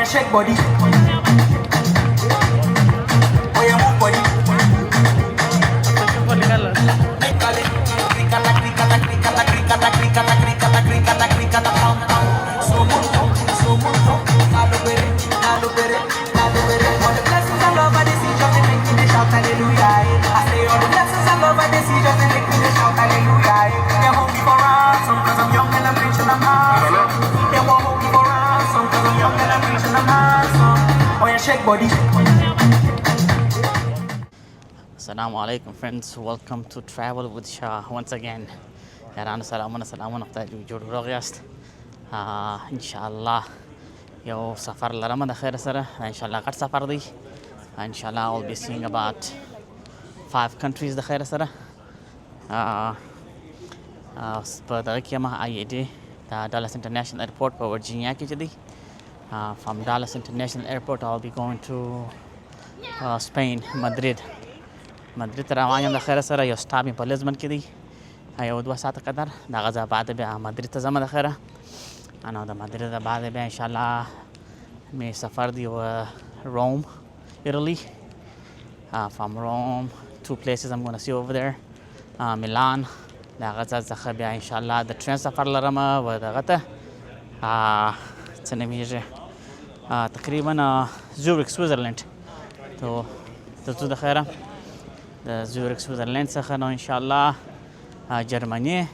Shake body, oh yeah, move body. Shake body. Assalamu alaikum friends, welcome to Travel with Shah once again. Yaran salamana naqtaju jod rogyast. Inshallah yo safar larama da khair sara inshallah qad safar di. Inshallah I'll be seeing about 5 countries da khair sara. Spada kiyama IAD the Dallas International Airport for Virginia ki jadi. From Dallas International Airport, I'll be going to Spain, Madrid. Madrid روانیم د خیره سره یو سټاپ مې په لزمن کې دی یو 2 ساعته قدر د غزا بعد بیا مدرید ته ځم د خیره انا د مدرید بعد بیا ان شاء الله مې سفر دی Rome, Italy. From Rome, 2 places I'm going to see over there. Milan. د غزا څخه بیا ان شاء الله د ټرین سفر لرم و دغه ته څه نومیږي تقریبا زورک سویزرلند ته ته د خیره د زورک سویزرلند څخه نو ان شاء الله جرمني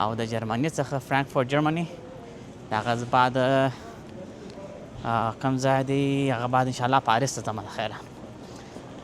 او د جرمني څخه فرانکفورت جرمني دا غز بعد کم ځای دی هغه بعد ان شاء الله پاریس ته ځم د خیره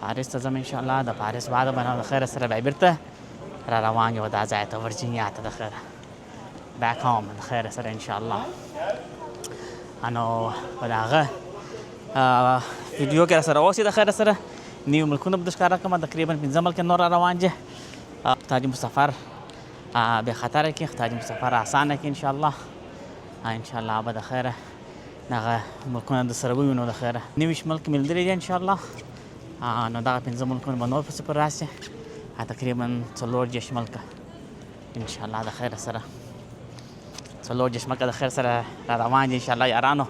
پاریس ته ځم ان شاء الله د پاریس بعد باندې د خیره سره بیا بیرته را روان یو دا ځای ته ورجینیا ته د خیره back home د خیره سره ان شاء الله انو په دغه ویډیو کې سره اوسې د خیره سره نیو ملکونه به ښکاره کوم تقریبا 5 ملک نور روان دي تاج مسافر به خطر کې تاج مسافر آسانه کې ان شاء الله به د خیره دغه ملکونه د سره وینو د خیره نیوش ملک ملدري دي ان شاء الله نو دغه 5 ملکونه به نور په سفر راشي تقریبا 4 ملک ان شاء الله د خیره سره څلور مکه د خیر سره را روان دي ان شاء الله یارانو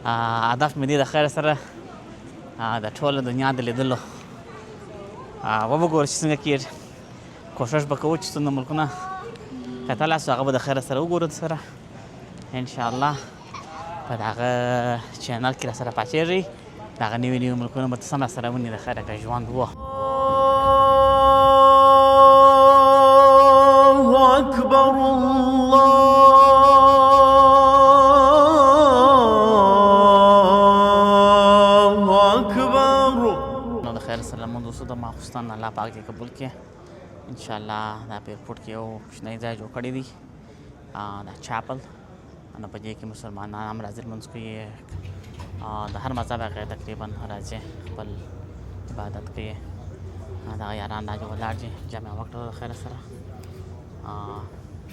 هدف مې دی د خیر سره د ټوله دنیا د لیدلو وګورو چې څنګه کېږي کوشش به کوو چې څومره ملکونه کتلی سو هغه به د خیر سره وګورو سره ان شاء الله په دغه چینل کې را سره پاتېږي دغه نوي ملکونه به سم را سره ونی د خیره که ژوند و الله اکبر الله د ماخستان الله پاک دې قبول کړي ان شاء الله دا په ایرپورټ کې یو کوچنی ځای جوړ کړی دی دا چاپل نو په دې کې مسلمانان هم راځي لمونځ کوي د هر مذهب هغه تقریبا راځي خپل عبادت کوي دا یاران دا ولاړ دي جامع وخت د خیر سره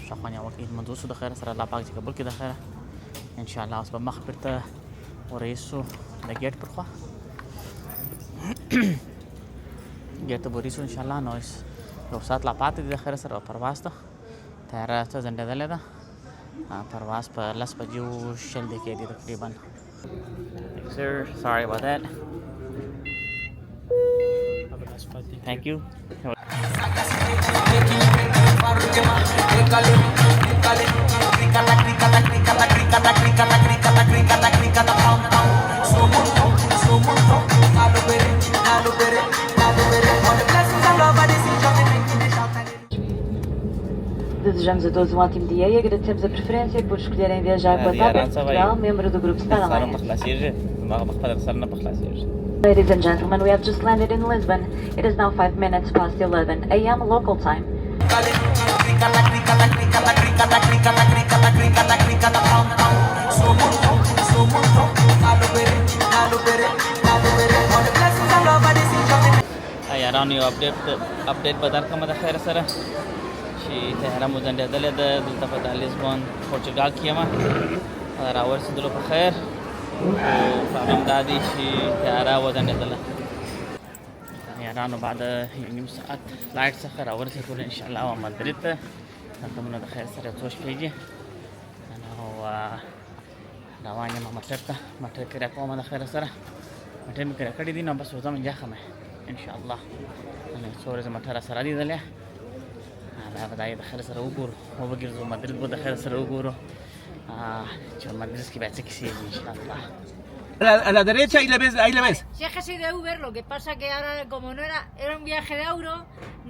شخوانه وخت منځو د خیر سره الله پاک دې قبول کړي د خیر ان شاء الله اوس په مخ پرته ورېسو د ګیټ پر خوا ګیټ بوریسو ان شاء الله نو یو ساعت لا پاتې د خیر سره پرواز ته طیاره ته ځنډېدلې ده پرواز په 10 بجو شل دقیقې دي تقریبا Sir, sorry about that. Thank you. Desejamos a todos um ótimo dia e agradecemos a preferência por escolherem viajar com a TAP Portugal, membro do grupo Star Alliance. Ladies and gentlemen, we have just landed in Lisbon. It is now 5 minutes past 11 a.m. local time. یارانو یو اپډیټ به درکړم د خیر سره چې طیاره مو ځنډېدلې ده دلته په لیزبون پورچوګال کې یم راورسېدلو په خیر خو پرابلم دا دی چې طیاره وځنډېدله یارانو بعد یو نیم ساعت فلایټ څخه راورسېدلو انشاءالله مدرید ته دلته مو د خیر سره څو شپې دي نو روان یم مټر ته مټر کرایه کومه د خیر سره مټر مې کرایه کړي دي نو بس وځم انجاخه مې انشاءالله څو ورځې مټر سره لیدلې دا به د خیر سره وګورو وبګرځو مدرید به د خیر سره وګورو چې مدرید کې به څه کیسې دي انشاءالله A la derecha, ahí le ves. Si es que soy de Uber, lo que pasa que ahora como era un viaje de euro,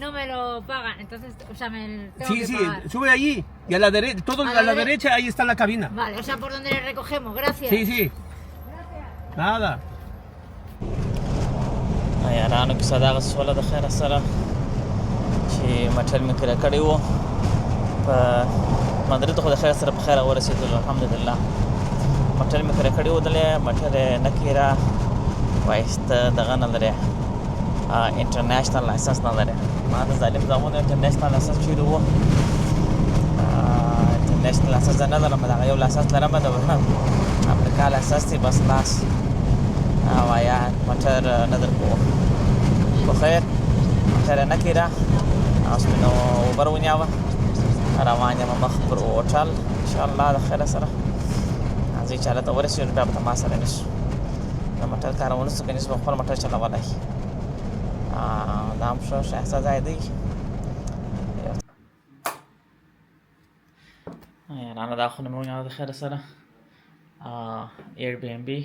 no me lo pagan, entonces, o sea, me tengo que pagar. Sube allí y a la derecha, la derecha, ahí está la cabina. Vale, o sea, por donde le recogemos, gracias. Sí. Nada. یارانو کیسه دغه سوله د خیر سره چې مټر مې کرایه کړی و په مدرید خو د خیر سره په خیر ورسېدلو الحمدلله مټر مې کرایه کړی و دلې مټر نه کیره وایسته دغه نه لري انټرنیشنل لایسنس نه لري ما د ظالم زامنو انټرنیشنل لایسنس چیرې و انټرنیشنل لایسنس نه لرم دغه یو لایسنس لرم د امریکا لایسنس دی بس خلاص وایا مټر نه درکوم په خیر مټر نه کیره اوس مې نو اوبر ونیوه روان یم مخ پر هوټل انشاءالله د خیر سره ځای چې هلته ورسېږو بیا به ته ما سره نیسو د مټر کار ونیسو که نیسو به خپل مټر چلولی دا هم ښه ښایسته ځای دی یارانو دا خونه مې ونیوه د خیر سره ایر بی ام بي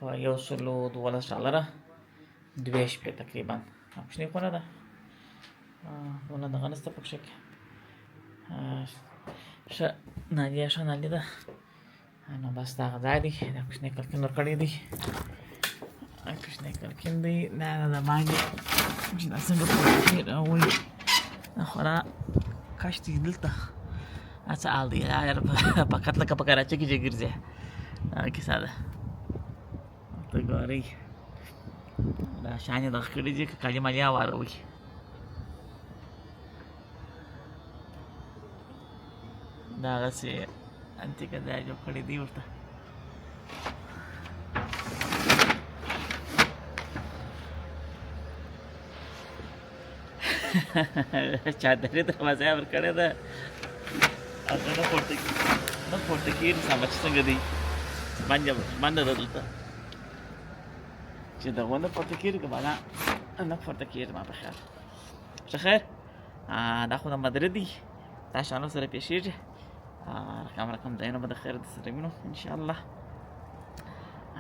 په $112 2 شپې تقریبا کوچنۍ خونه ده ونه دغه نسته په کښې کې ښه نالي ښه نالي ده نو بس دغه ځای دی دا کوچنی کړکین ورکړی دی کوچنی کړکین دی دا د باندې چې دا څنګه پورته کېږي راولي دا خورا کاش دی دلته څه حال دی یار فقط لکه په کراچۍ کې چې ګرځې دا کیسه ده ته ګورئ دا شان یې دغه کړي دي که کالي مالي هواروئ دا هغسې انتیکه ځای جوړ کړی دی ورته چادرې دروازه یې ورکړې ده هلته نه پورته کېږي سمه چې څنګه دی بنده ده دلته چې دغه نه پورته کېږي که بالا نه پورته کېږي ما په خیال ښه خیر دا خو د مدرید دی دا شانو سره پیښېږي رقم ځایونه به د خیر د سره وینو انشاءالله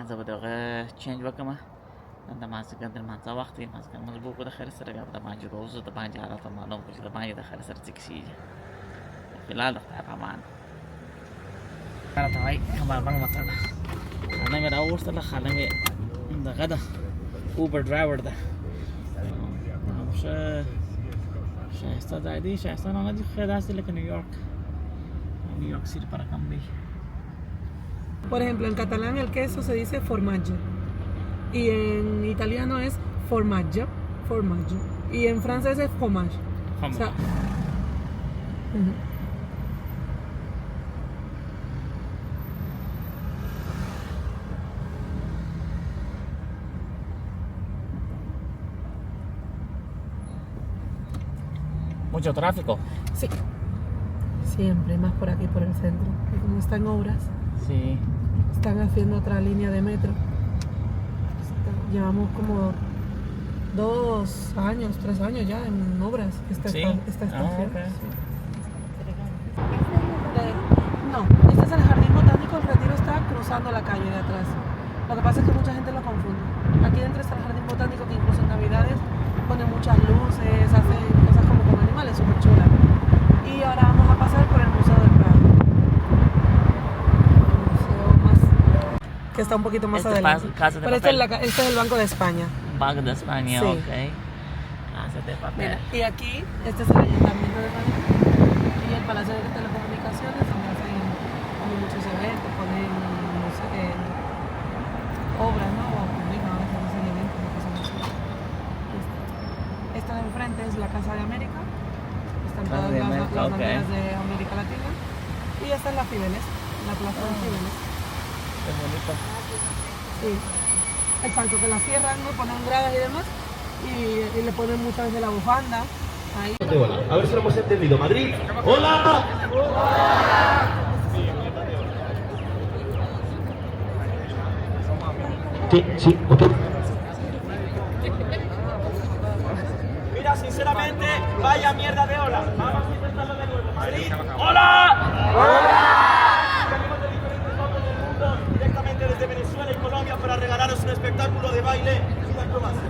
زه به دغه چینج وکړم د مازدیګر د لمانځه وخت دی مازدیګر لمونځ به وکړو د خیر سره بیا به د باندې روزو د باندې حالت معلوم کړو چې د باندې د خیر سره څه کیسې دي فلحال د خدای په امان راته وایي کمربند وتړه خانه مې راوغوښتله خانه مې دغه ده اوبر ډرایور ده ښه ښایسته ځای دی ښایسته نه دی خو داسې لکه نیویورک City para cambiar. Por ejemplo, en catalán el queso se dice formaggio y en italiano es formaggio, y en francés es fromage. O sea, Mucho tráfico. Sí. Siempre, más por aquí, por el centro. Y como están obras, Sí. están haciendo otra línea de metro. Llevamos como 2 años, 3 años ya en obras esta estación. Okay. Sí. No, este es el jardín botánico, el retiro está cruzando la calle de atrás. Lo que pasa es que mucha gente lo confunde. Aquí dentro está el jardín botánico que incluso en Navidades ponen muchas luces, hacen cosas como con animales, súper chulas. Y ahora vamos a pasar por el Museo del Prado. El museo más... que está un poquito más adelante. Pero este es el Banco de España. Banco de España, Sí. ok. Casa de papel. Mira, y aquí, este es el Ayuntamiento de Madrid. Y el Palacio de Telecomunicaciones, donde hacen muchos eventos, ponen obras, ¿no? O publican a veces hacen eventos, cosas así. Esta de enfrente es la Casa de América. Están todas las banderas de América Latina. Y esta es la Cibeles, la plaza de Cibeles. Qué bonito. Sí. Exacto, que la cierran, ¿no? Ponen gradas y demás. Y le ponen muchas veces la bufanda. Ahí. A ver si lo hemos entendido. Madrid. ¡Hola! Sí, ok. Mira, sinceramente, vaya mierda de ola. Vamos a intentarlo de nuevo. Madrid. ¡Hola! Venimos de diferentes partes del mundo, directamente desde Venezuela y Colombia, para regalaros un espectáculo de baile y de acrobacia.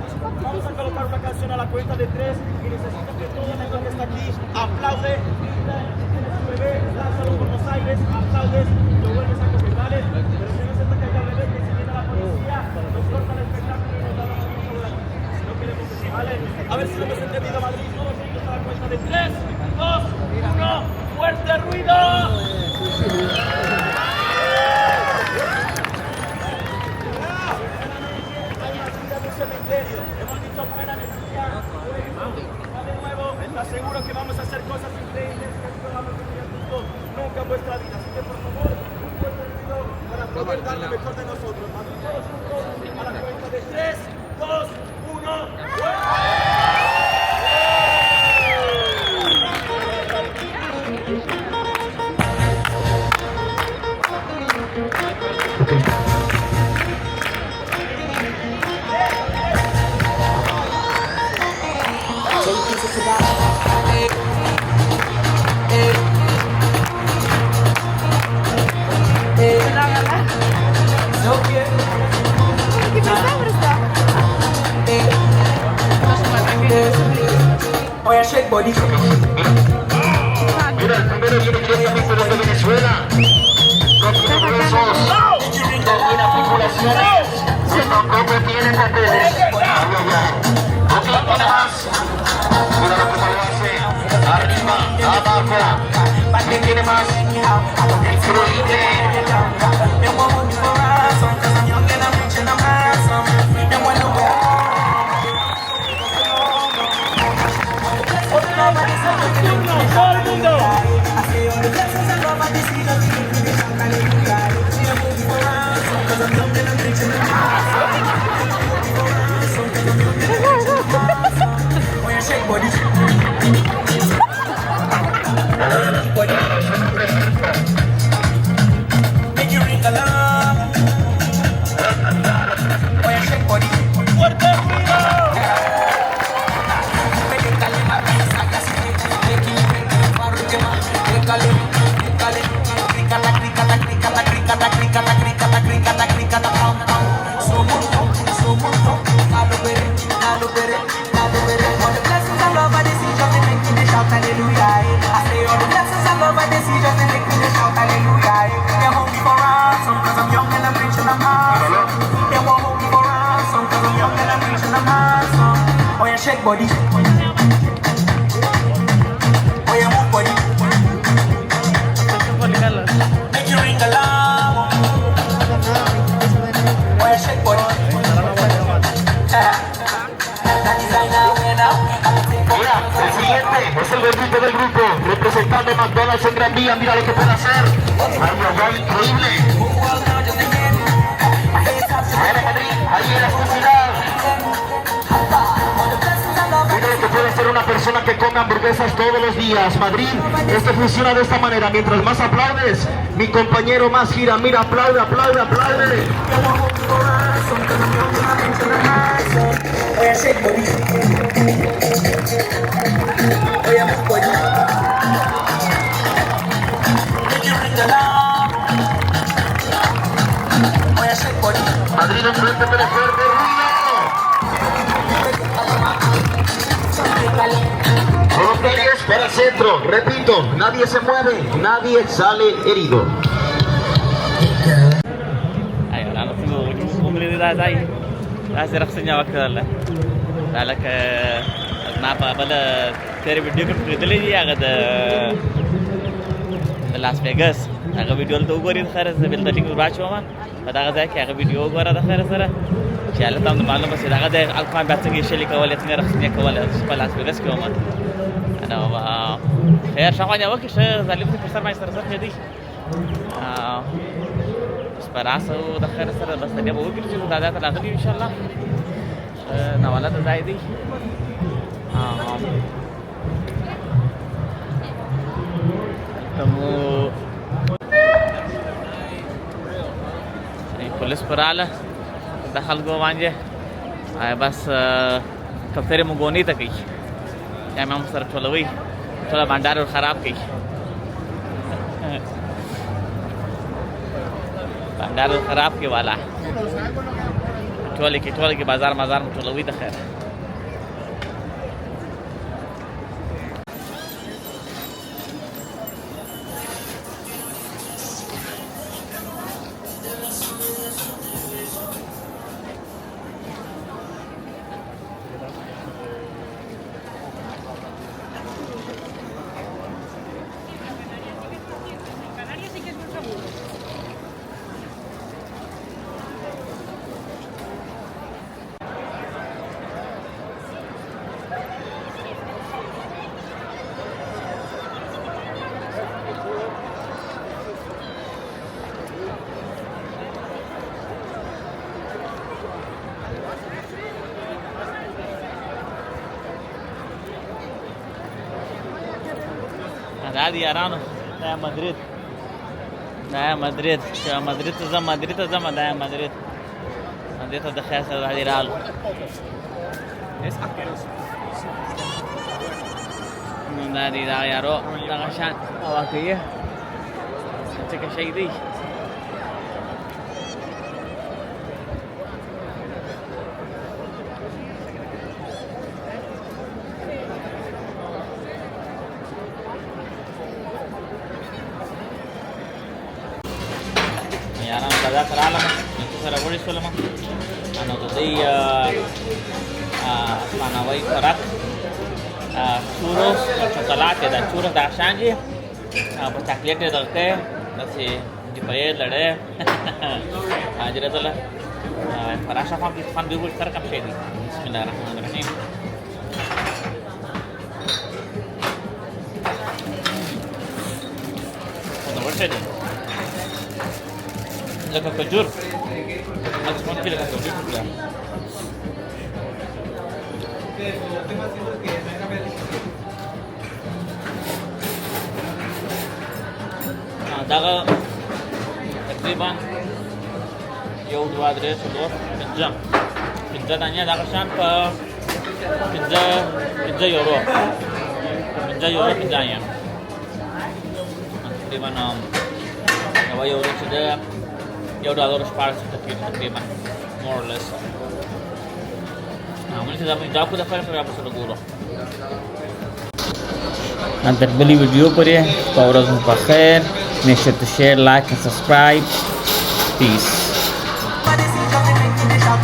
Vamos a colocar una canción a la cuenta de 3 y necesito que todo el mundo que está aquí aplaude. Tienes un bebé, lánzalo por los aires, aplaudes, lo vuelves a coger, ¿vale? Pero si no se te caiga el bebé, que si viene la policía, nos corta el espectáculo y nos da la mano por la... No queremos eso, ¿vale? A ver si lo hemos entendido, Madrid. Todos juntos a la cuenta de 3, 2, 1, ¡fuerte ruido! Hemos dicho buena energía, de nuevo, te aseguro que vamos a hacer cosas increíbles que esto vamos a tener visto nunca en vuestra vida. Así que por favor, un fuerte ruido para poder dar lo mejor de nosotros. Vamos todos juntos a la cuenta de 3, 2, 1, Oye, shake body. Mira, el primero viene directamente desde Venezuela. No tiene huesos, no tiene articulaciones, y tampoco tiene papeles. No tiene más. Mira lo que lo hace. Arriba, abajo. ¿Quién tiene más? Increíble. ¡Todo el mundo! Oye, shake body. Make you ring alarm. Oye, shake body. ¡Fuerte ruido! Oye, shake body. Oye, move body. Make you ring alarm. Oye, shake body. Mira, el siguiente es el gordito del grupo, representando a McDonald's en Gran Vía. Mira lo que puede hacer. Ay, increíble. Mira, Madrid, ahí elasticidad. Mira lo que puede hacer una persona que come hamburguesas todos los días. Madrid, esto funciona de esta manera. Mientras más aplaudes, mi compañero más gira. Mira, aplaude, aplaude, aplaude. Oye, shake body. Oye, move body. Make you ring alarm. Oye, shake body. Madrid, enfrente, pero fuerte, ruido. Todos pegues para el centro. Repito, nadie se mueve, nadie sale herido. ايوه انا ممكن ده زي عايز رخصني وقت لا لك نعم بلا تري فيديو كنت دليل يا غد لاس فيغاس هغه ویډیو ته وګورئ د خیر سره بل د ټینګ راچوم په دا ځای کې هغه ویډیو وګوره د خیر سره چې الله تعالی معلومه سي هغه د الکوان بیا څنګه شلي کولای څنګه رخصتي کولای په لاس ویګس کې ومه انا خیر شغله وکړه چې ظالم په سر باندې سره دی سپراسو د خیر سره بس دې به وکړي چې دا ته راغلي ان شاء الله نو ولا ته ځای دی تمو पुलिस पर आला दखल गो वांजे बस कफ्तरे मुगोनी तक गई या मैं सर ठोलवई थोड़ा भंडार और ख़राब गई भंडार और ख़राब के वाला ठोले के बाजार में ठोलवई तो खैर هذه يارانو دا مدريد تزم دا مدريد ته د خاصه هذه رالو دا دي دا یارو دا شان واقعي څه کې شي دی यार बजा करा ला सर वडी सोलमा انا دای انا وای فرق چوروس چوکلاته دا چوروس دا شانجي په چاکلیټ درته دسي دی په لړې اجره دله فراشه فهم کې فن دیول سره کم شي دي بسم الله الرحمن الرحیم دا ورته دي لکه کجور اته مونږ کې لکه کجور کړه دا تقریبا یو دوه درې څلور پنځه دانې دا شان په 5 یورو پنځه یم تقریبا یو چې دا یو ډالر شپږ تقریبا more or less موږ چې دا په دا فرق سره په ګورو अंदर बली वीडियो पर है पावरज़ बखैर make sure to share like and subscribe peace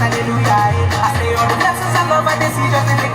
Hallelujah. I say all the blessings I love, I see just in the